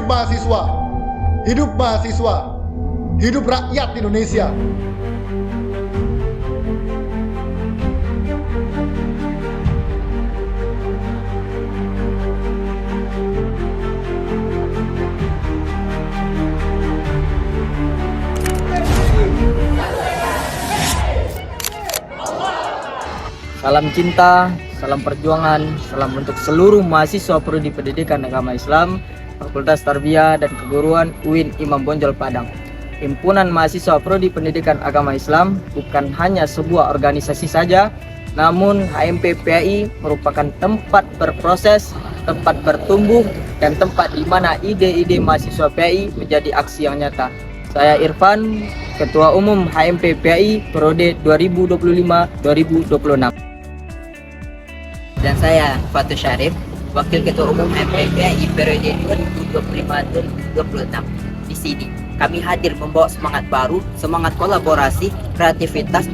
mahasiswa, hidup mahasiswa, hidup rakyat Indonesia. Salam cinta, salam perjuangan, salam untuk seluruh mahasiswa Prodi Pendidikan Agama Islam, Fakultas Tarbiyah dan Keguruan UIN Imam Bonjol Padang. Himpunan Mahasiswa Prodi Pendidikan Agama Islam bukan hanya sebuah organisasi saja, namun HMP PAI merupakan tempat berproses, tempat bertumbuh, dan tempat di mana ide-ide mahasiswa PAI menjadi aksi yang nyata. Saya Irfan, Ketua Umum HMP PAI Periode 2025-2026. Dan saya Fatul Syarif, Wakil Ketua Umum MPPI periode 2025-2026. Di sini kami hadir membawa semangat baru, semangat kolaborasi, kreativitas,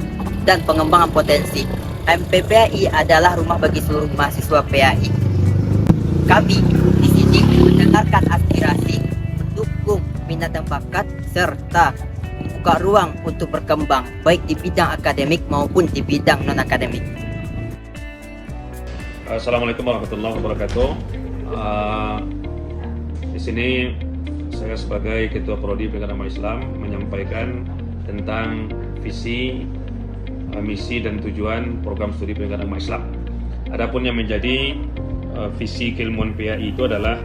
dan pengembangan potensi. MPPI adalah rumah bagi seluruh mahasiswa PAI. Kami di sini mendengarkan aspirasi, mendukung minat dan bakat, serta membuka ruang untuk berkembang baik di bidang akademik maupun di bidang non-akademik. Assalamualaikum warahmatullahi wabarakatuh. Di sini saya sebagai Ketua Prodi Pendidikan Agama Islam menyampaikan tentang visi, misi dan tujuan program studi pendidikan agama Islam. Adapun yang menjadi visi keilmuan PAI itu adalah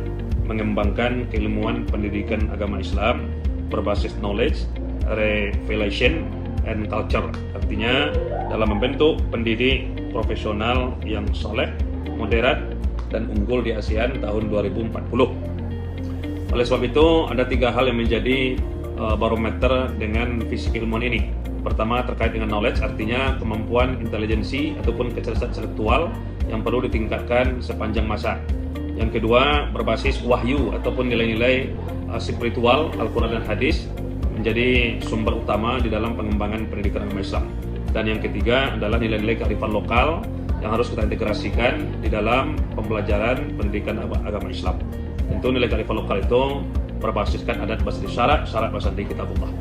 mengembangkan keilmuan pendidikan agama Islam berbasis knowledge, revelation, and culture. Artinya dalam membentuk pendidik profesional yang soleh, moderat, dan unggul di ASEAN tahun 2040. Oleh sebab itu, ada 3 hal yang menjadi barometer dengan visi keilmuan ini. Pertama, terkait dengan knowledge, artinya kemampuan intelijensi ataupun kecerdasan intelektual yang perlu ditingkatkan sepanjang masa. Yang kedua, berbasis wahyu ataupun nilai-nilai spiritual, Al-Quran dan Hadis menjadi sumber utama di dalam pengembangan pendidikan agama Islam. Dan yang ketiga adalah nilai-nilai kearifan lokal yang harus kita integrasikan di dalam pembelajaran pendidikan agama Islam. Tentu nilai kearifan lokal itu berbasiskan adat bahasa syarat bahasa kitabullah.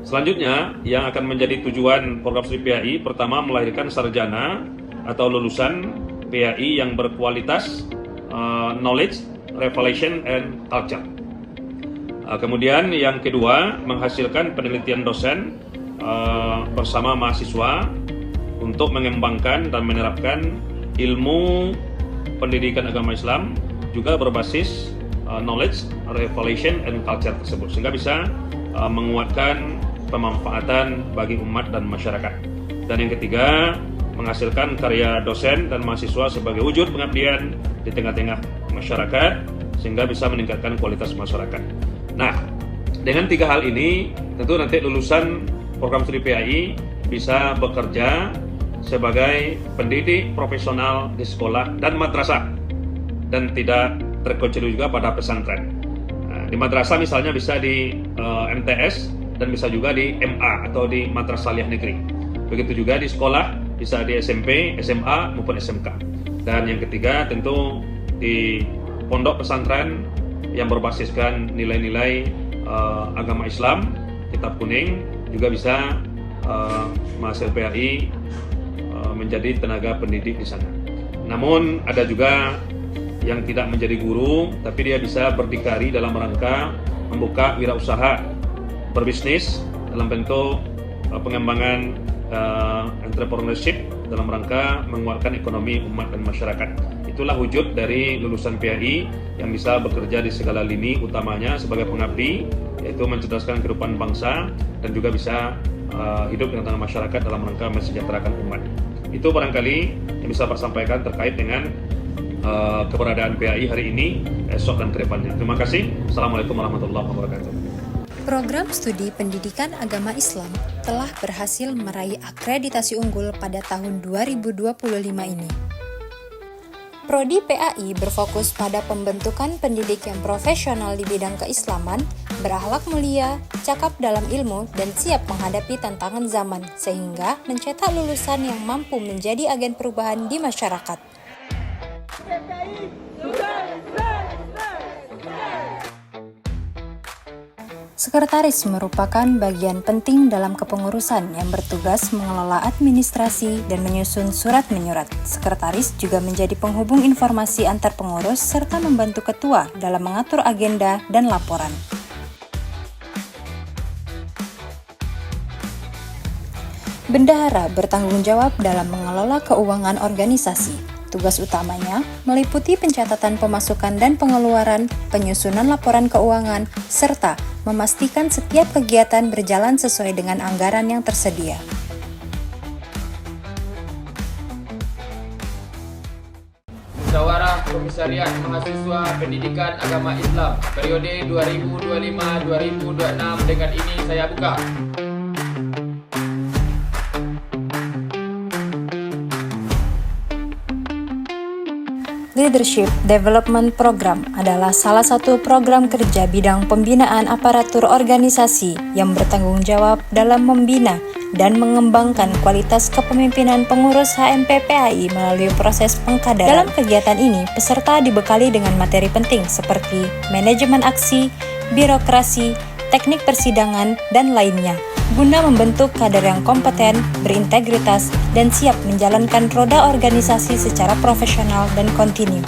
Selanjutnya, yang akan menjadi tujuan program studi PAI, pertama melahirkan sarjana atau lulusan PAI yang berkualitas knowledge, revelation, and culture. Kemudian yang kedua, menghasilkan penelitian dosen bersama mahasiswa untuk mengembangkan dan menerapkan ilmu pendidikan agama Islam juga berbasis knowledge, revelation, and culture tersebut, sehingga bisa menguatkan pemanfaatan bagi umat dan masyarakat. Dan yang ketiga, menghasilkan karya dosen dan mahasiswa sebagai wujud pengabdian di tengah-tengah masyarakat sehingga bisa meningkatkan kualitas masyarakat. Nah, dengan 3 hal ini tentu nanti lulusan program studi PAI bisa bekerja sebagai pendidik profesional di sekolah dan madrasah dan tidak terkecuali juga pada pesantren. Nah, di madrasah misalnya bisa di MTS dan bisa juga di MA atau di Madrasah Aliyah Negeri. Begitu juga di sekolah bisa di SMP, SMA maupun SMK. Dan yang ketiga tentu di pondok pesantren yang berbasiskan nilai-nilai agama Islam, kitab kuning, juga bisa mahasiswa PAI menjadi tenaga pendidik di sana. Namun ada juga yang tidak menjadi guru, tapi dia bisa berdikari dalam rangka membuka wirausaha berbisnis dalam bentuk pengembangan entrepreneurship dalam rangka menguatkan ekonomi umat dan masyarakat. Itulah wujud dari lulusan PAI yang bisa bekerja di segala lini, utamanya sebagai pengabdi, yaitu mencerdaskan kehidupan bangsa dan juga bisa hidup di tengah masyarakat dalam rangka mensejahterakan umat. Itu barangkali yang bisa Pak sampaikan terkait dengan keberadaan PAI hari ini, esok dan ke depannya. Terima kasih. Assalamualaikum warahmatullahi wabarakatuh. Program studi pendidikan agama Islam telah berhasil meraih akreditasi unggul pada tahun 2025 ini. Prodi PAI berfokus pada pembentukan pendidik yang profesional di bidang keislaman, berakhlak mulia, cakap dalam ilmu, dan siap menghadapi tantangan zaman, sehingga mencetak lulusan yang mampu menjadi agen perubahan di masyarakat. Sekretaris merupakan bagian penting dalam kepengurusan yang bertugas mengelola administrasi dan menyusun surat menyurat. Sekretaris juga menjadi penghubung informasi antar pengurus serta membantu ketua dalam mengatur agenda dan laporan. Bendahara bertanggung jawab dalam mengelola keuangan organisasi. Tugas utamanya meliputi pencatatan pemasukan dan pengeluaran, penyusunan laporan keuangan, serta memastikan setiap kegiatan berjalan sesuai dengan anggaran yang tersedia. Musyawarah Komisariat Mahasiswa Pendidikan Agama Islam periode 2025-2026 dengan ini saya buka. Leadership Development Program adalah salah satu program kerja bidang pembinaan aparatur organisasi yang bertanggung jawab dalam membina dan mengembangkan kualitas kepemimpinan pengurus HMPPAI melalui proses pengkaderan. Dalam kegiatan ini, peserta dibekali dengan materi penting seperti manajemen aksi, birokrasi, teknik persidangan, dan lainnya, guna membentuk kader yang kompeten, berintegritas, dan siap menjalankan roda organisasi secara profesional dan kontinu.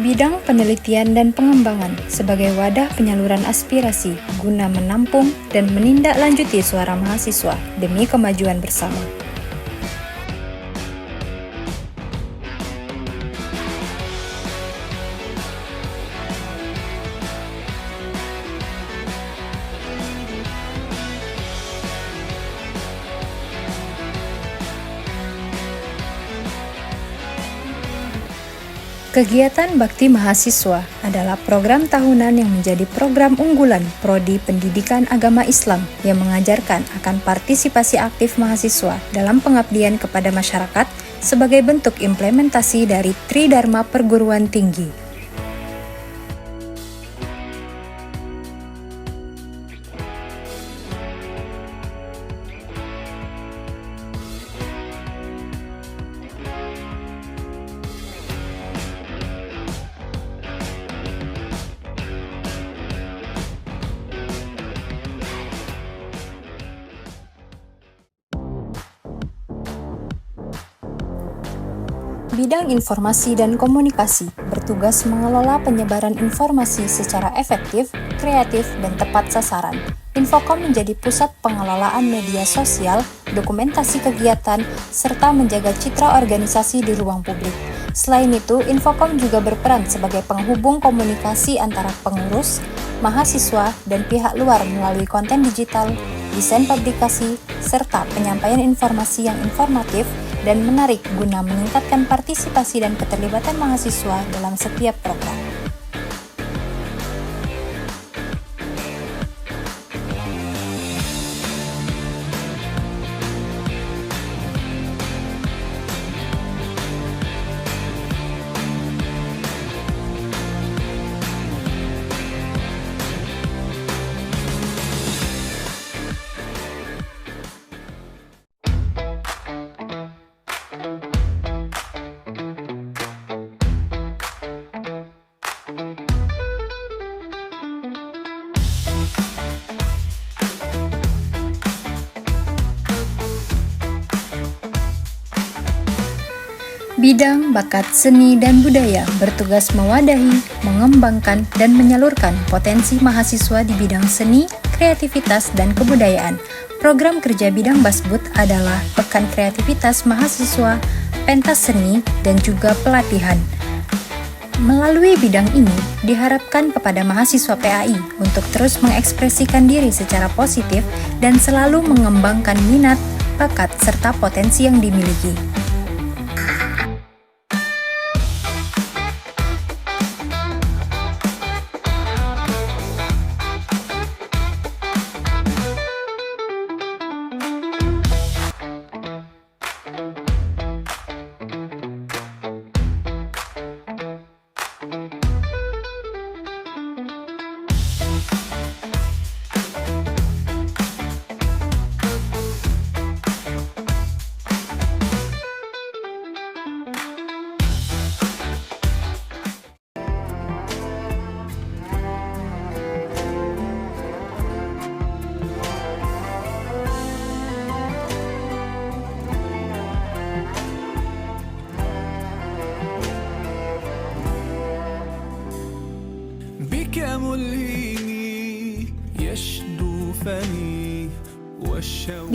Bidang penelitian dan pengembangan sebagai wadah penyaluran aspirasi guna menampung dan menindaklanjuti suara mahasiswa demi kemajuan bersama. Kegiatan Bakti Mahasiswa adalah program tahunan yang menjadi program unggulan Prodi Pendidikan Agama Islam yang mengajarkan akan partisipasi aktif mahasiswa dalam pengabdian kepada masyarakat sebagai bentuk implementasi dari Tridharma Perguruan Tinggi. Bidang Informasi dan Komunikasi bertugas mengelola penyebaran informasi secara efektif, kreatif, dan tepat sasaran. Infokom menjadi pusat pengelolaan media sosial, dokumentasi kegiatan, serta menjaga citra organisasi di ruang publik. Selain itu, Infokom juga berperan sebagai penghubung komunikasi antara pengurus, mahasiswa, dan pihak luar melalui konten digital, desain publikasi, serta penyampaian informasi yang informatif dan menarik guna meningkatkan partisipasi dan keterlibatan mahasiswa dalam setiap program. Bidang Bakat Seni dan Budaya bertugas mewadahi, mengembangkan, dan menyalurkan potensi mahasiswa di bidang seni, kreativitas, dan kebudayaan. Program kerja bidang Basbud adalah Pekan Kreativitas Mahasiswa, Pentas Seni, dan juga pelatihan. Melalui bidang ini, diharapkan kepada mahasiswa PAI untuk terus mengekspresikan diri secara positif dan selalu mengembangkan minat, bakat, serta potensi yang dimiliki.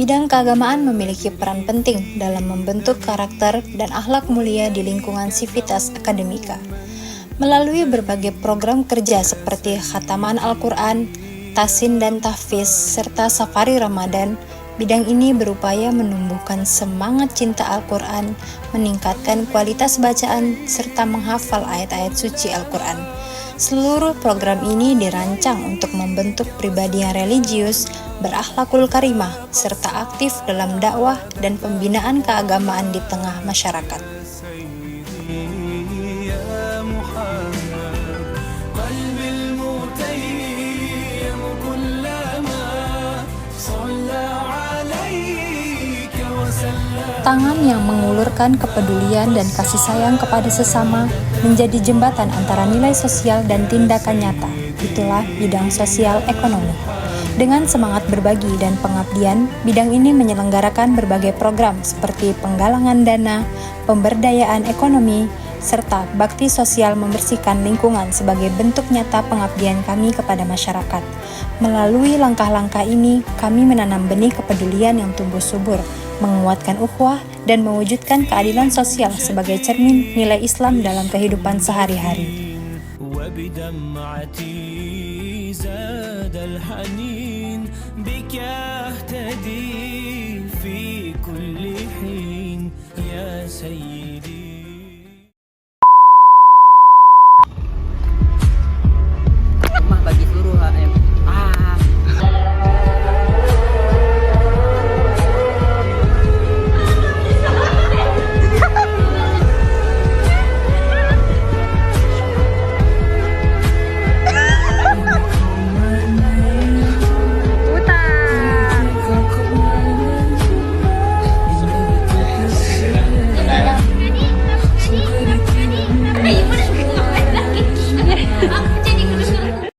Bidang keagamaan memiliki peran penting dalam membentuk karakter dan akhlak mulia di lingkungan sivitas akademika. Melalui berbagai program kerja seperti khataman Al-Quran, tasin dan tahfiz, serta safari Ramadan, bidang ini berupaya menumbuhkan semangat cinta Al-Quran, meningkatkan kualitas bacaan, serta menghafal ayat-ayat suci Al-Quran. Seluruh program ini dirancang untuk membentuk pribadi yang religius, berakhlakul karimah, serta aktif dalam dakwah dan pembinaan keagamaan di tengah masyarakat. Tangan yang mengulurkan kepedulian dan kasih sayang kepada sesama menjadi jembatan antara nilai sosial dan tindakan nyata. Itulah bidang sosial ekonomi. Dengan semangat berbagi dan pengabdian, bidang ini menyelenggarakan berbagai program seperti penggalangan dana, pemberdayaan ekonomi, serta bakti sosial membersihkan lingkungan sebagai bentuk nyata pengabdian kami kepada masyarakat. Melalui langkah-langkah ini, kami menanam benih kepedulian yang tumbuh subur, menguatkan ukhuwah, dan mewujudkan keadilan sosial sebagai cermin nilai Islam dalam kehidupan sehari-hari. زاد الحنين بك يهتدي